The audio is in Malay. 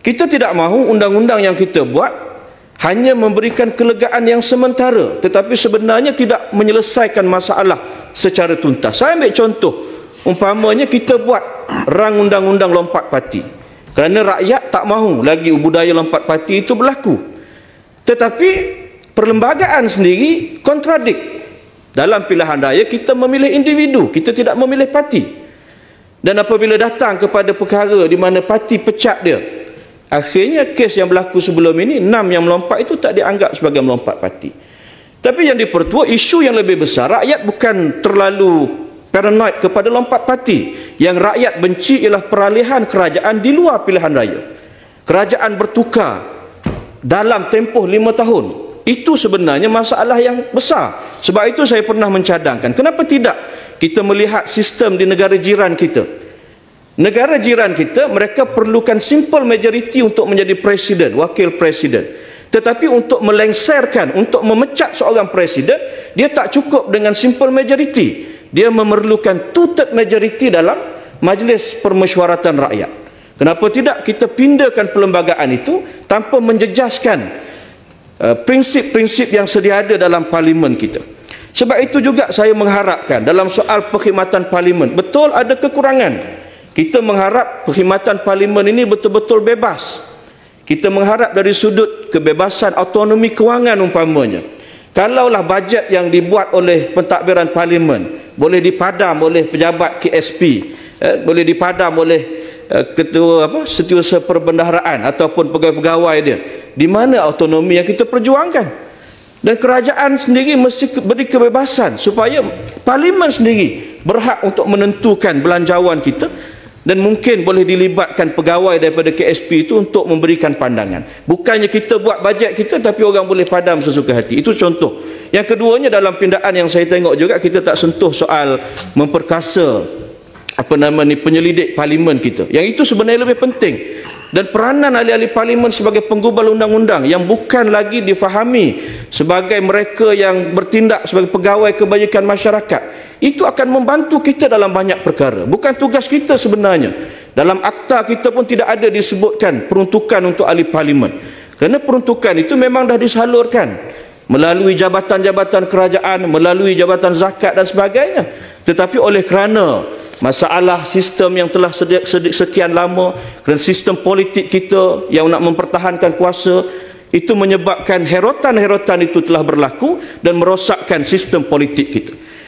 Kita tidak mahu undang-undang yang kita buat hanya memberikan kelegaan yang sementara, tetapi sebenarnya tidak menyelesaikan masalah secara tuntas. Saya ambil contoh, umpamanya kita buat rang undang-undang lompat parti, kerana rakyat tak mahu lagi budaya lompat parti itu berlaku. Tetapi perlembagaan sendiri kontradik. Dalam pilihan raya kita memilih individu, kita tidak memilih parti. Dan apabila datang kepada perkara di mana parti pecat dia, akhirnya kes yang berlaku sebelum ini, 6 yang melompat itu tak dianggap sebagai melompat parti. Tapi yang dipertua, isu yang lebih besar, rakyat bukan terlalu paranoid kepada lompat parti. Yang rakyat benci ialah peralihan kerajaan di luar pilihan raya. Kerajaan bertukar dalam tempoh 5 tahun. Itu sebenarnya masalah yang besar. Sebab itu saya pernah mencadangkan, kenapa tidak kita melihat sistem di negara jiran kita. Negara jiran kita, mereka perlukan simple majority untuk menjadi presiden, wakil presiden. Tetapi untuk melengserkan, untuk memecat seorang presiden, dia tak cukup dengan simple majority. Dia memerlukan two-third majority dalam majlis permesyuaratan rakyat. Kenapa tidak kita pindahkan perlembagaan itu tanpa menjejaskan prinsip-prinsip yang sedia ada dalam parlimen kita. Sebab itu juga saya mengharapkan dalam soal perkhidmatan parlimen, betul ada kekurangan. Kita mengharap perkhidmatan parlimen ini betul-betul bebas. Kita mengharap dari sudut kebebasan autonomi kewangan umpamanya. Kalaulah bajet yang dibuat oleh pentadbiran parlimen boleh dipadam oleh pejabat KSP, boleh dipadam oleh ketua setiausaha perbendaharaan ataupun pegawai-pegawai dia, di mana autonomi yang kita perjuangkan? Dan kerajaan sendiri mesti beri kebebasan supaya parlimen sendiri berhak untuk menentukan belanjawan kita, dan mungkin boleh dilibatkan pegawai daripada KSP itu untuk memberikan pandangan. Bukannya kita buat bajet kita tapi orang boleh padam sesuka hati. Itu contoh. Yang keduanya, dalam pindaan yang saya tengok juga, kita tak sentuh soal memperkasa penyelidik parlimen kita. Yang itu sebenarnya lebih penting. Dan peranan ahli-ahli parlimen sebagai penggubal undang-undang yang bukan lagi difahami sebagai mereka yang bertindak sebagai pegawai kebajikan masyarakat, itu akan membantu kita dalam banyak perkara. Bukan tugas kita sebenarnya. Dalam akta kita pun tidak ada disebutkan peruntukan untuk ahli parlimen. Kerana peruntukan itu memang dah disalurkan melalui jabatan-jabatan kerajaan, melalui jabatan zakat dan sebagainya. Tetapi oleh kerana masalah sistem yang telah sekian lama, kerana sistem politik kita yang nak mempertahankan kuasa, itu menyebabkan herotan-herotan itu telah berlaku dan merosakkan sistem politik kita.